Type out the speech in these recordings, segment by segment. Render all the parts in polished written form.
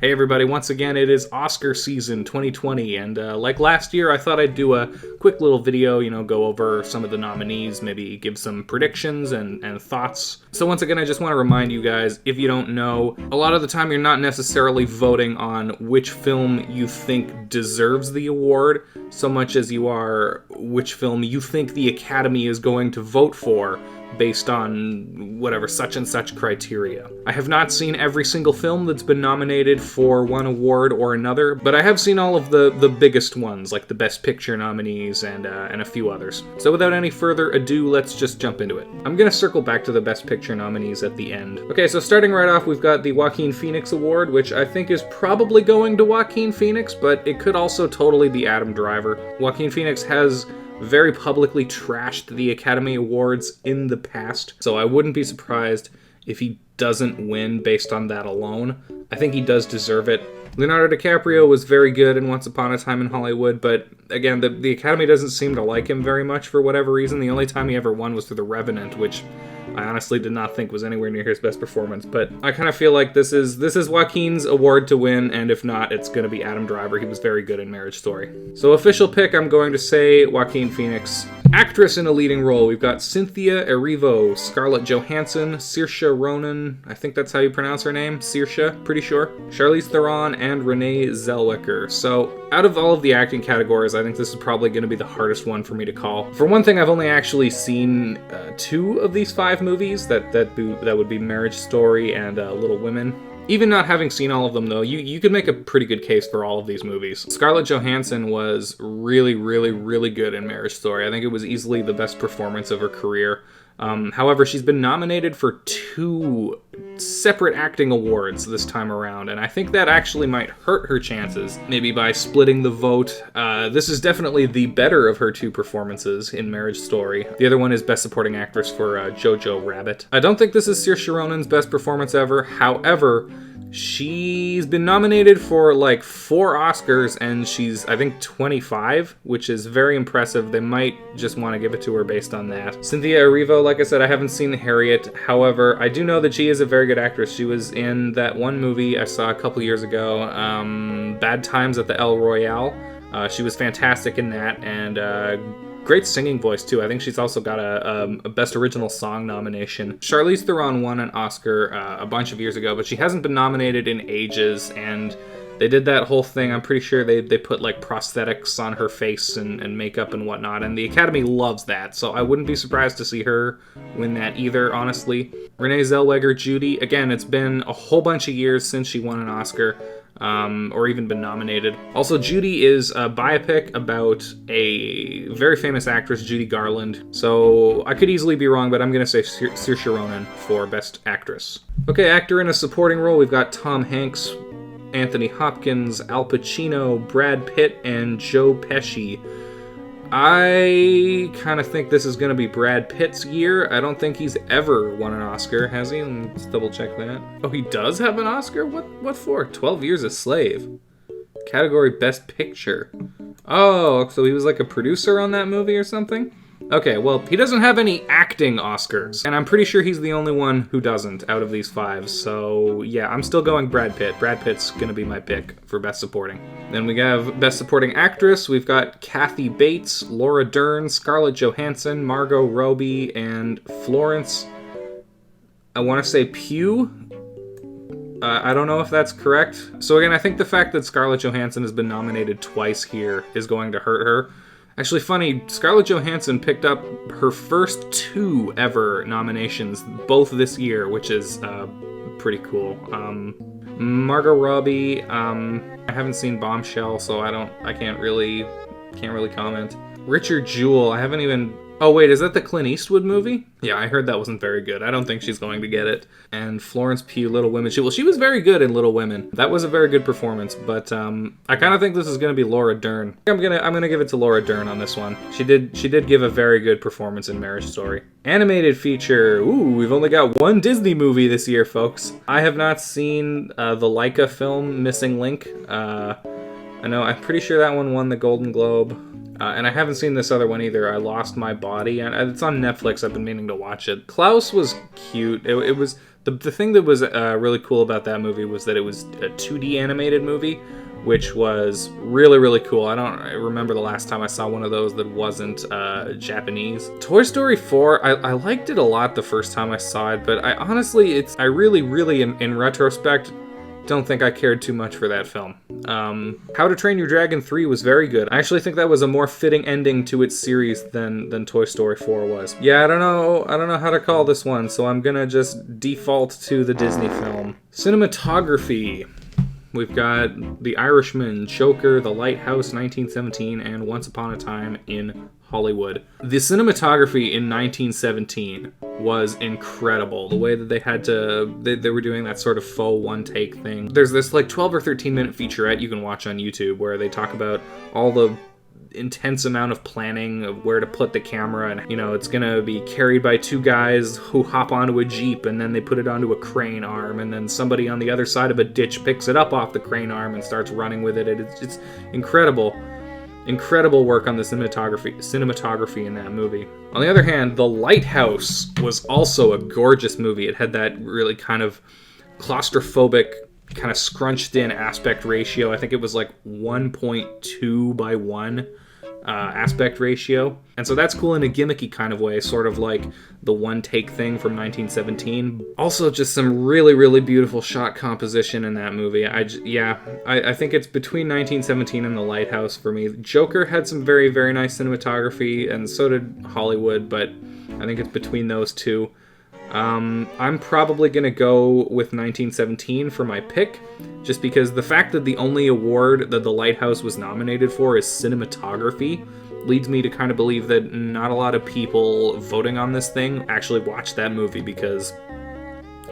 Hey everybody, once again it is Oscar season 2020, and like last year I thought I'd do a quick little video, go over some of the nominees, maybe give some predictions and thoughts. So once again I just want to remind you guys, if you don't know, a lot of the time you're not necessarily voting on which film you think deserves the award, so much as you are which film you think the Academy is going to vote for, based on whatever such and such criteria. I have not seen every single film that's been nominated for one award or another, but I have seen all of the biggest ones, like the Best Picture nominees and a few others. So without any further ado, let's just jump into it. I'm gonna circle back to the Best Picture nominees at the end. Okay, so starting right off, we've got the Joaquin Phoenix Award, which I think is probably going to Joaquin Phoenix, but it could also totally be Adam Driver. Joaquin Phoenix has very publicly trashed the Academy Awards in the past, so I wouldn't be surprised if he doesn't win based on that alone. I think he does deserve it. Leonardo DiCaprio was very good in Once Upon a Time in Hollywood, but again, the Academy doesn't seem to like him very much for whatever reason. The only time he ever won was for The Revenant, which I honestly did not think was anywhere near his best performance, but I kind of feel like this is Joaquin's award to win, and if not, it's going to be Adam Driver. He was very good in Marriage Story. So official pick, I'm going to say Joaquin Phoenix. Actress in a leading role, we've got Cynthia Erivo, Scarlett Johansson, Saoirse Ronan, I think that's how you pronounce her name, Saoirse, pretty sure, Charlize Theron, and Renee Zellweger. So out of all of the acting categories, I think this is probably going to be the hardest one for me to call. For one thing, I've only actually seen two of these five movies, that would be Marriage Story and Little Women. Even not having seen all of them, though, you could make a pretty good case for all of these movies. Scarlett Johansson was really, really, really good in Marriage Story. I think it was easily the best performance of her career. However, she's been nominated for two separate acting awards this time around, and I think that actually might hurt her chances, maybe by splitting the vote. This is definitely the better of her two performances in Marriage Story. The other one is Best Supporting Actress for Jojo Rabbit. I don't think this is Saoirse Ronan's best performance ever. However, she's been nominated for like 4 Oscars, and she's, I think, 25, which is very impressive. They might just want to give it to her based on that. Cynthia Erivo, like I said, I haven't seen Harriet. However, I do know that she is a very good actress. She was in that one movie I saw a couple years ago, Bad Times at the El Royale. She was fantastic in that, and great singing voice, too. I think she's also got a Best Original Song nomination. Charlize Theron won an Oscar a bunch of years ago, but she hasn't been nominated in ages, and they did that whole thing. I'm pretty sure they put like prosthetics on her face and makeup and whatnot, and the Academy loves that, so I wouldn't be surprised to see her win that either, honestly. Renee Zellweger, Judy, again, it's been a whole bunch of years since she won an Oscar. Or even been nominated. Also, Judy is a biopic about a very famous actress, Judy Garland. So I could easily be wrong, but I'm going to say Saoirse Ronan for Best Actress. Okay, actor in a supporting role, we've got Tom Hanks, Anthony Hopkins, Al Pacino, Brad Pitt, and Joe Pesci. I kind of think this is going to be Brad Pitt's year. I don't think he's ever won an Oscar, has he? Let's double check that. Oh, he does have an Oscar? What for? 12 Years a Slave. Category Best Picture. Oh, so he was like a producer on that movie or something? Okay, well, he doesn't have any acting Oscars, and I'm pretty sure he's the only one who doesn't out of these 5, so yeah, I'm still going Brad Pitt. Brad Pitt's gonna be my pick for Best Supporting. Then we have Best Supporting Actress. We've got Kathy Bates, Laura Dern, Scarlett Johansson, Margot Robbie, and Florence, I want to say Pugh? I don't know if that's correct. So again, I think the fact that Scarlett Johansson has been nominated twice here is going to hurt her. Actually, funny, Scarlett Johansson picked up her first 2 ever nominations, both this year, which is pretty cool. Margot Robbie, I haven't seen Bombshell, so I can't really comment. Richard Jewell, I haven't even. Oh wait, is that the Clint Eastwood movie? Yeah, I heard that wasn't very good. I don't think she's going to get it. And Florence Pugh, Little Women. She was very good in Little Women. That was a very good performance, but I kind of think this is going to be Laura Dern. I'm gonna give it to Laura Dern on this one. She did give a very good performance in Marriage Story. Animated feature. Ooh, we've only got one Disney movie this year, folks. I have not seen the Laika film Missing Link. I know, I'm pretty sure that one won the Golden Globe. And I haven't seen this other one either, I Lost My Body, and it's on Netflix. I've been meaning to watch it. Klaus was cute. It was The thing that was really cool about that movie was that it was a 2D animated movie, which was really, really cool. I don't remember the last time I saw one of those that wasn't Japanese. Toy Story 4, I liked it a lot the first time I saw it, but I honestly, I really, in retrospect, don't think I cared too much for that film. How to Train Your Dragon 3 was very good. I actually think that was a more fitting ending to its series than Toy Story 4 was. Yeah, I don't know how to call this one, so I'm gonna just default to the Disney film. Cinematography. We've got The Irishman, Joker, The Lighthouse, 1917, and Once Upon a Time in Hollywood. The cinematography in 1917 was incredible. The way that they were doing that sort of faux one-take thing. There's this like 12 or 13 minute featurette you can watch on YouTube where they talk about all the intense amount of planning of where to put the camera, and it's gonna be carried by two guys who hop onto a Jeep, and then they put it onto a crane arm, and then somebody on the other side of a ditch picks it up off the crane arm and starts running with it. It's incredible work on the cinematography in that movie. On the other hand, The Lighthouse was also a gorgeous movie. It had that really kind of claustrophobic, kind of scrunched in aspect ratio. I think it was like 1.2 by 1 aspect ratio. And so that's cool in a gimmicky kind of way, sort of like the one take thing from 1917. Also just some really beautiful shot composition in that movie. I think it's between 1917 and The Lighthouse for me. Joker had some very nice cinematography, and so did Hollywood, but I think it's between those two. I'm probably going to go with 1917 for my pick, just because the fact that the only award that The Lighthouse was nominated for is cinematography leads me to kind of believe that not a lot of people voting on this thing actually watched that movie, because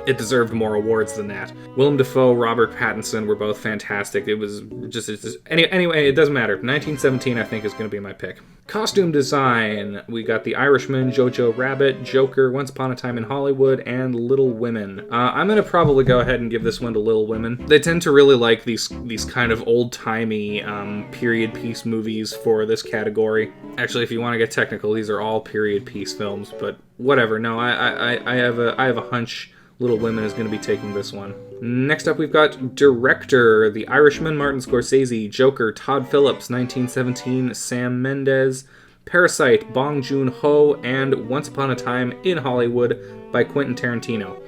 it deserved more awards than that. Willem Dafoe, Robert Pattinson were both fantastic. It was just anyway, it doesn't matter. 1917, I think, is going to be my pick. Costume design. We got The Irishman, Jojo Rabbit, Joker, Once Upon a Time in Hollywood, and Little Women. I'm going to probably go ahead and give this one to Little Women. They tend to really like these kind of old-timey period piece movies for this category. Actually, if you want to get technical, these are all period piece films, but whatever. No, I have a hunch Little Women is going to be taking this one. Next up, we've got Director, The Irishman, Martin Scorsese, Joker, Todd Phillips, 1917, Sam Mendes, Parasite, Bong Joon-ho, and Once Upon a Time in Hollywood by Quentin Tarantino.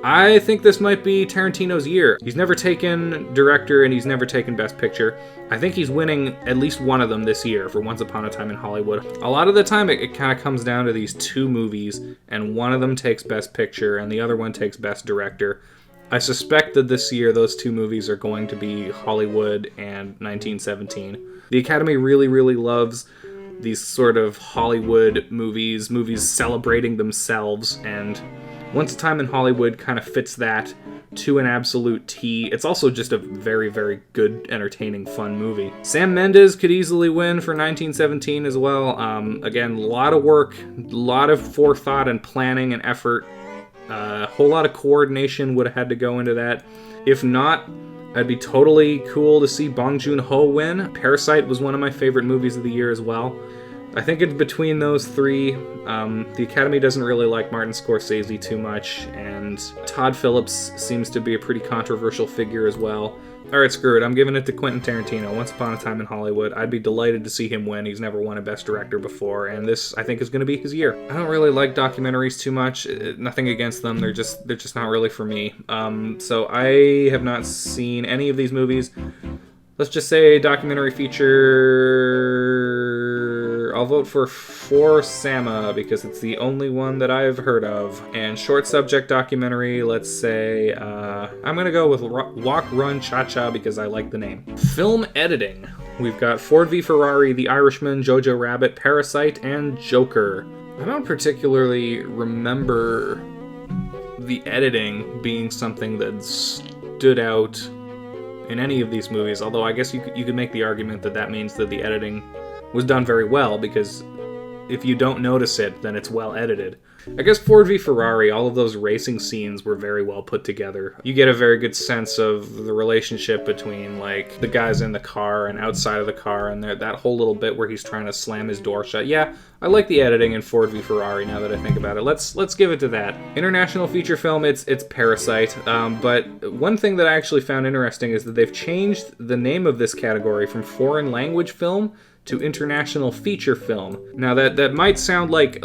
I think this might be Tarantino's year. He's never taken Director, and he's never taken Best Picture. I think he's winning at least one of them this year for Once Upon a Time in Hollywood. A lot of the time, it kind of comes down to these two movies, and one of them takes Best Picture, and the other one takes Best Director. I suspect that this year, those two movies are going to be Hollywood and 1917. The Academy really loves these sort of Hollywood movies celebrating themselves, and Once a Time in Hollywood kind of fits that to an absolute T. It's also just a very good, entertaining, fun movie. Sam Mendes could easily win for 1917 as well. Again, a lot of work, a lot of forethought and planning and effort. A whole lot of coordination would have had to go into that. If not, I'd be totally cool to see Bong Joon-ho win. Parasite was one of my favorite movies of the year as well. I think it's between those three. The Academy doesn't really like Martin Scorsese too much, and Todd Phillips seems to be a pretty controversial figure as well. Alright, screw it. I'm giving it to Quentin Tarantino, Once Upon a Time in Hollywood. I'd be delighted to see him win. He's never won a Best Director before, and this, I think, is going to be his year. I don't really like documentaries too much. Nothing against them. They're just not really for me. So I have not seen any of these movies. Let's just say documentary feature. I'll vote for Sama because it's the only one that I've heard of. And short subject documentary, let's say I'm gonna go with Walk, Run, Cha-Cha because I like the name. Film editing. We've got Ford v Ferrari, The Irishman, Jojo Rabbit, Parasite, and Joker. I don't particularly remember the editing being something that stood out in any of these movies, although I guess you could make the argument that means that the editing was done very well, because if you don't notice it, then it's well edited. I guess Ford v Ferrari, all of those racing scenes were very well put together. You get a very good sense of the relationship between, like, the guys in the car and outside of the car, and that whole little bit where he's trying to slam his door shut. Yeah, I like the editing in Ford v Ferrari now that I think about it. Let's give it to that. International feature film, it's Parasite. But one thing that I actually found interesting is that they've changed the name of this category from foreign language film to international feature film. Now that might sound like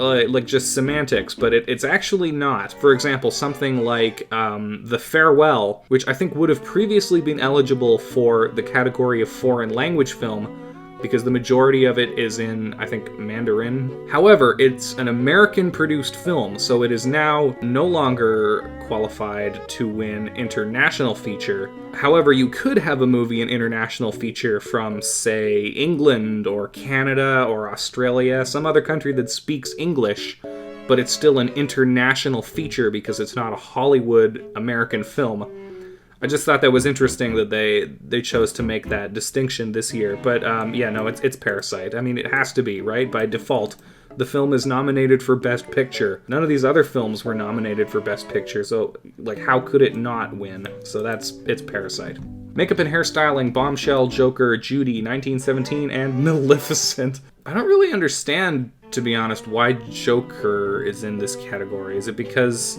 just semantics, but it's actually not. For example, something like The Farewell, which I think would have previously been eligible for the category of foreign language film, because the majority of it is in, I think, Mandarin. However, it's an American-produced film, so it is now no longer qualified to win international feature. However, you could have a movie in international feature from, say, England or Canada or Australia, some other country that speaks English, but it's still an international feature because it's not a Hollywood American film. I just thought that was interesting that they chose to make that distinction this year. But yeah, no, it's Parasite. I mean, it has to be, right? By default, the film is nominated for Best Picture. None of these other films were nominated for Best Picture, so like, how could it not win? So it's Parasite. Makeup and hairstyling, Bombshell, Joker, Judy, 1917, and Maleficent. I don't really understand, to be honest, why Joker is in this category. Is it because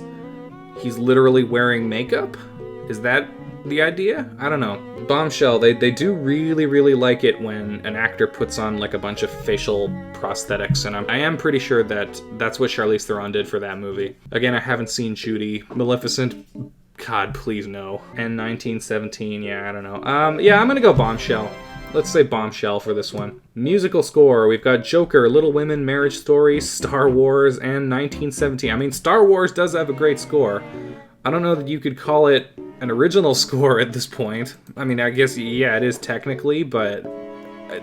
he's literally wearing makeup? Is that the idea? I don't know. Bombshell, they do really, really like it when an actor puts on like a bunch of facial prosthetics, and I am pretty sure that's what Charlize Theron did for that movie. Again, I haven't seen Judy. Maleficent, God, please no. And 1917, yeah, I don't know. Yeah, I'm gonna go Bombshell. Let's say Bombshell for this one. Musical score, we've got Joker, Little Women, Marriage Story, Star Wars, and 1917. I mean, Star Wars does have a great score. I don't know that you could call it an original score at this point. I mean, I guess, yeah, it is technically, but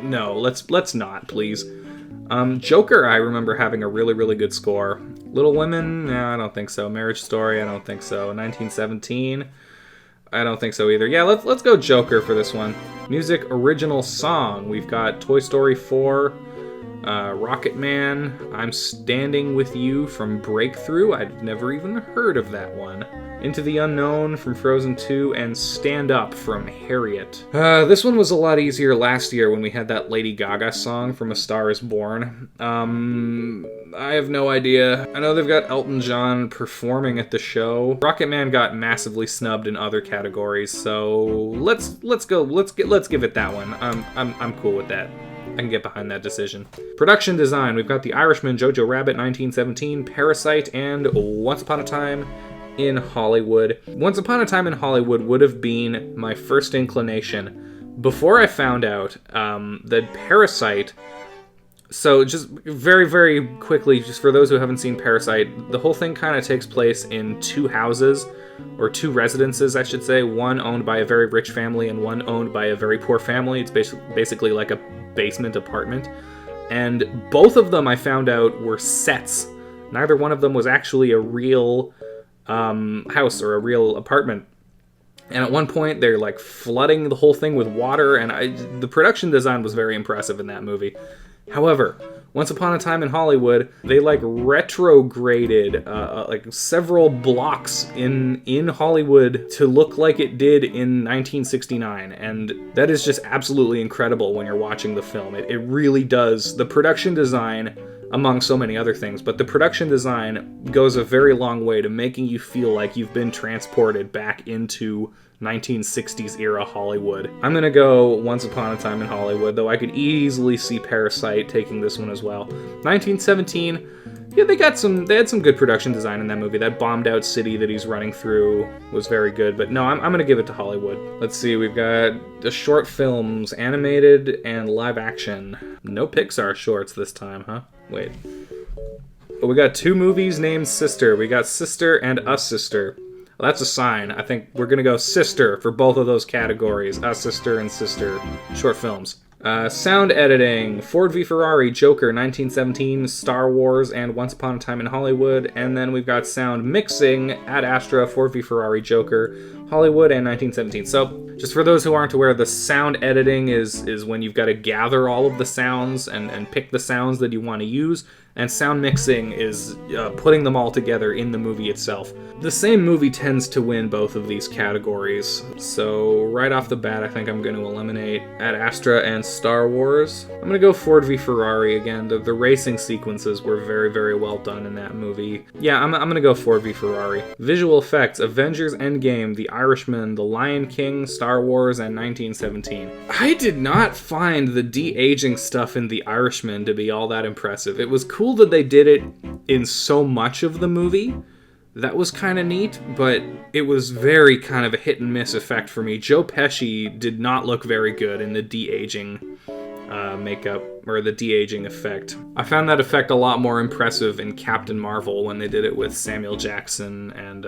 no, let's not, please. Joker, I remember having a really, really good score. Little Women, no, I don't think so. Marriage Story, I don't think so. 1917, I don't think so either. Yeah, let's go Joker for this one. Music, original song, we've got Toy Story 4, Rocket Man, I'm Standing With You from Breakthrough. I'd never even heard of that one. Into the Unknown from Frozen 2, and Stand Up from Harriet. This one was a lot easier last year when we had that Lady Gaga song from A Star Is Born. I have no idea. I know they've got Elton John performing at the show. Rocket Man got massively snubbed in other categories, so let's give it that one. I'm cool with that. I can get behind that decision. Production design, we've got The Irishman, Jojo Rabbit, 1917, Parasite, and Once Upon a Time in Hollywood. Once Upon a Time in Hollywood would have been my first inclination before I found out that Parasite... So just very, very quickly, just for those who haven't seen Parasite, the whole thing kind of takes place in two houses, or two residences, I should say, one owned by a very rich family and one owned by a very poor family. It's basically like a basement apartment. And both of them, I found out, were sets. Neither one of them was actually a real house or a real apartment. And at one point, they're like flooding the whole thing with water, and the production design was very impressive in that movie. However, Once Upon a Time in Hollywood, they like retrograded like several blocks in Hollywood to look like it did in 1969, and that is just absolutely incredible when you're watching the film. It really does. The production design, among so many other things, but the production design goes a very long way to making you feel like you've been transported back into 1960s era Hollywood. I'm gonna go Once Upon a Time in Hollywood, though I could easily see Parasite taking this one as well. 1917, yeah, they had some good production design in that movie. That bombed out city that he's running through was very good, but no, I'm gonna give it to Hollywood. Let's see, we've got the short films, animated and live action. No Pixar shorts this time, huh? Wait. But we got two movies named Sister. We got Sister and Us Sister. Well, that's a sign. I think we're going to go Sister for both of those categories. Us Sister and Sister short films. Sound editing, Ford v Ferrari, Joker, 1917, Star Wars, and Once Upon a Time in Hollywood. And then we've got sound mixing, Ad Astra, Ford v Ferrari, Joker, Hollywood, and 1917. So, just for those who aren't aware, the sound editing is when you've got to gather all of the sounds and pick the sounds that you want to use. and sound mixing is putting them all together in the movie itself. The same movie tends to win both of these categories, so right off the bat I think I'm going to eliminate Ad Astra and Star Wars. I'm going to go Ford v Ferrari again. The racing sequences were very, very well done in that movie. Yeah, I'm going to go Ford v Ferrari. Visual effects: Avengers Endgame, The Irishman, The Lion King, Star Wars, and 1917. I did not find the de-aging stuff in The Irishman to be all that impressive. It was cool that they did it in so much of the movie. That was kind of neat, but it was very kind of a hit and miss effect for me. Joe Pesci did not look very good in the de-aging makeup, or the de-aging effect. I found that effect a lot more impressive in Captain Marvel when they did it with Samuel Jackson and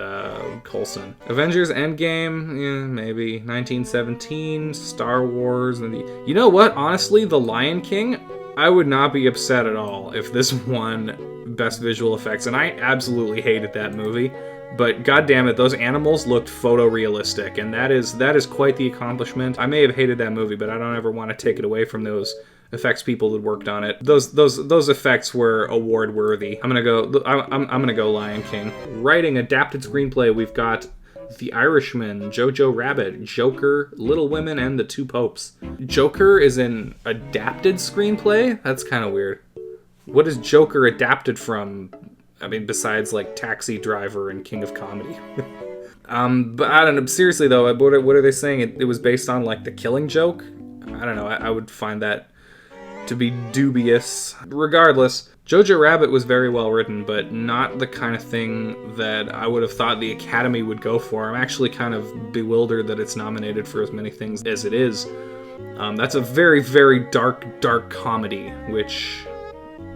Coulson. Avengers Endgame, yeah, maybe. 1917, Star Wars, and you know what? Honestly, The Lion King, I would not be upset at all if this won Best Visual Effects, and I absolutely hated that movie. But goddammit, those animals looked photorealistic, and that is quite the accomplishment. I may have hated that movie, but I don't ever want to take it away from those effects people that worked on it. Those effects were award worthy. I'm gonna go Lion King. Writing, adapted screenplay, we've got The Irishman, Jojo Rabbit, Joker, Little Women, and The Two Popes. Joker is an adapted screenplay? That's kind of weird. What is Joker adapted from? I mean, besides like Taxi Driver and King of Comedy. But I don't know. Seriously though, what are they saying? It was based on like The Killing Joke? I don't know. I would find that to be dubious. Regardless, Jojo Rabbit was very well written, but not the kind of thing that I would have thought the Academy would go for. I'm actually kind of bewildered that it's nominated for as many things as it is. That's a very, very dark comedy, which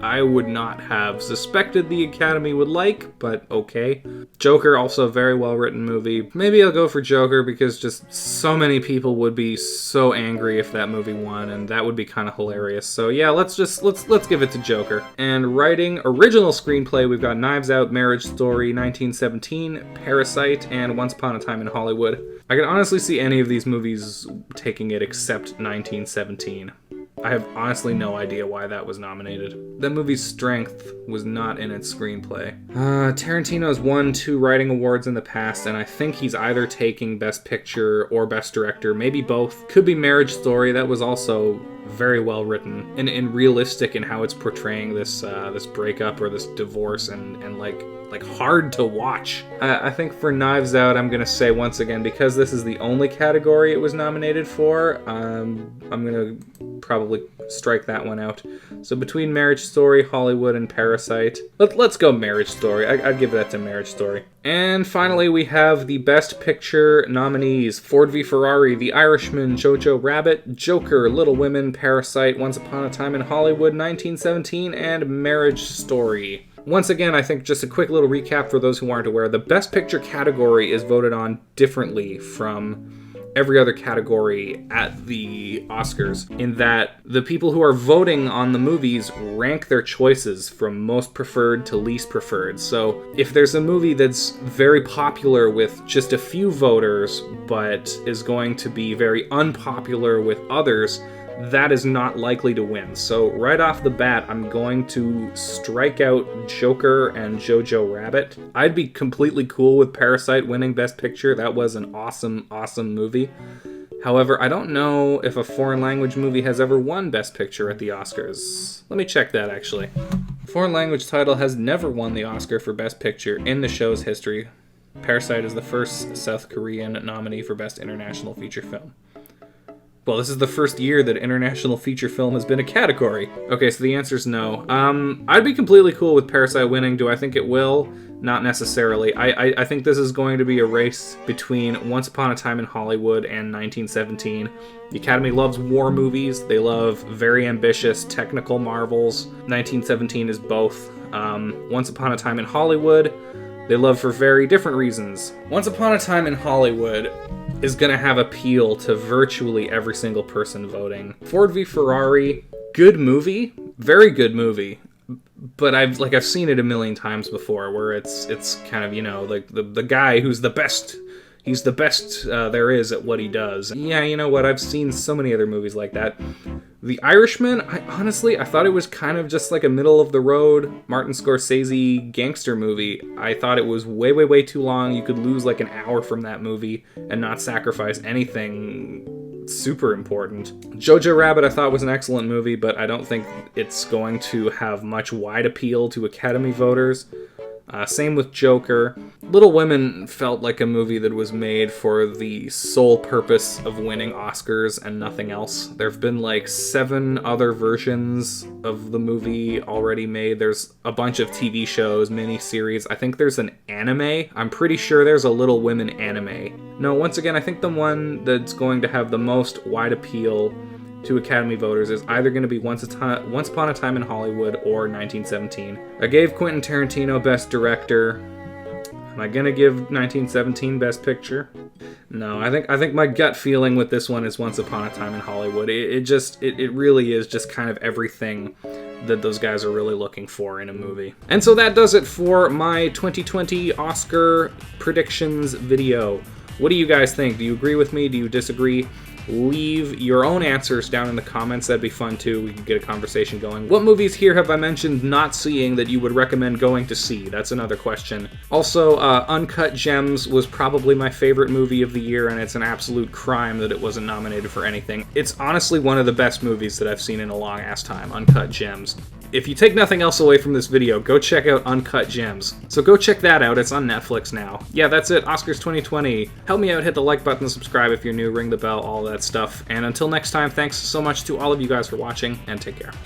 I would not have suspected the Academy would like, but okay. Joker, also a very well-written movie. Maybe I'll go for Joker because just so many people would be so angry if that movie won, and that would be kind of hilarious. So yeah, let's give it to Joker. And writing, original screenplay, we've got Knives Out, Marriage Story, 1917, Parasite, and Once Upon a Time in Hollywood. I can honestly see any of these movies taking it except 1917. I have honestly no idea why that was nominated. That movie's strength was not in its screenplay. Tarantino's won 2 writing awards in the past, and I think he's either taking Best Picture or Best Director, maybe both. Could be Marriage Story, that was also very well written and realistic in how it's portraying this this breakup or this divorce and like hard to watch. I think for Knives Out, I'm gonna say once again, because this is the only category it was nominated for, I'm gonna probably strike that one out. So between Marriage Story, Hollywood, and Parasite, let's go Marriage Story. I'd give that to Marriage Story. And finally, we have the Best Picture nominees: Ford v Ferrari, The Irishman, Jojo Rabbit, Joker, Little Women, Parasite, Once Upon a Time in Hollywood, 1917, and Marriage Story. Once again, I think just a quick little recap for those who aren't aware, the Best Picture category is voted on differently from every other category at the Oscars, in that the people who are voting on the movies rank their choices from most preferred to least preferred. So if there's a movie that's very popular with just a few voters, but is going to be very unpopular with others, that is not likely to win. So right off the bat, I'm going to strike out Joker and Jojo Rabbit. I'd be completely cool with Parasite winning Best Picture. That was an awesome, awesome movie. However, I don't know if a foreign language movie has ever won Best Picture at the Oscars. Let me check that, actually. Foreign language title has never won the Oscar for Best Picture in the show's history. Parasite is the first South Korean nominee for Best International Feature Film. Well, this is the first year that international feature film has been a category. Okay, so the answer is no. I'd be completely cool with Parasite winning. Do I think it will? Not necessarily. I think this is going to be a race between Once Upon a Time in Hollywood and 1917. The Academy loves war movies. They love very ambitious technical marvels. 1917 is both. Once Upon a Time in Hollywood, they love for very different reasons. Once Upon a Time in Hollywood is going to have appeal to virtually every single person voting. Ford v Ferrari, good movie, very good movie, but I've seen it a million times before, where it's kind of, you know, like the guy who's the best, he's the best there is at what he does. Yeah, you know what, I've seen so many other movies like that. The Irishman, I thought it was kind of just like a middle-of-the-road Martin Scorsese gangster movie. I thought it was way, way, way too long. You could lose like an hour from that movie and not sacrifice anything super important. Jojo Rabbit I thought was an excellent movie, but I don't think it's going to have much wide appeal to Academy voters. Same with Joker. Little Women felt like a movie that was made for the sole purpose of winning Oscars and nothing else. There have been like 7 other versions of the movie already made. There's a bunch of TV shows, miniseries. I think there's an anime. I'm pretty sure there's a Little Women anime. No, once again, I think the one that's going to have the most wide appeal to Academy voters is either going to be Once Upon a Time in Hollywood or 1917. I gave Quentin Tarantino Best Director. Am I going to give 1917 Best Picture? No, I think my gut feeling with this one is Once Upon a Time in Hollywood. It really is just kind of everything that those guys are really looking for in a movie. And so that does it for my 2020 Oscar predictions video. What do you guys think? Do you agree with me? Do you disagree? Leave your own answers down in the comments. That'd be fun too. We can get a conversation going. What movies here have I mentioned not seeing that you would recommend going to see? That's another question. Also, Uncut Gems was probably my favorite movie of the year, and it's an absolute crime that it wasn't nominated for anything. It's honestly one of the best movies that I've seen in a long ass time, Uncut Gems. If you take nothing else away from this video, go check out Uncut Gems. So go check that out. It's on Netflix now. Yeah, that's it. Oscars 2020. Help me out. Hit the like button, subscribe if you're new, ring the bell, all that stuff. And until next time, thanks so much to all of you guys for watching, and take care.